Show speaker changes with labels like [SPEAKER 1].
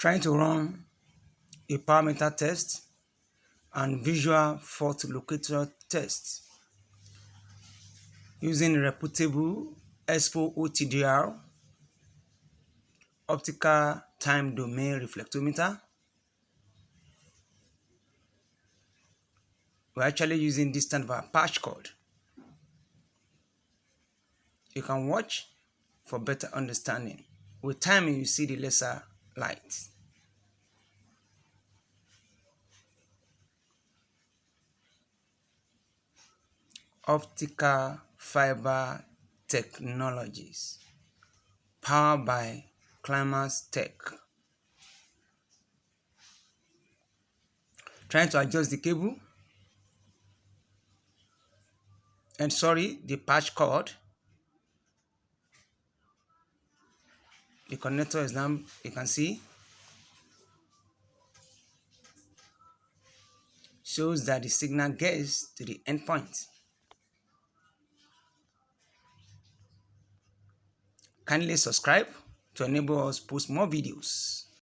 [SPEAKER 1] Trying to run a parameter test and visual fault locator test using reputable EXPO OTDR, optical time domain reflectometer. We're actually using distant via patch cord. You can watch for better understanding. With time, you see the lesser light. Optical fiber technologies, powered by Climax Tech. Trying to adjust the cable and the patch cord. The connector is now, you can see, shows that the signal gets to the endpoint. Kindly subscribe to enable us post more videos.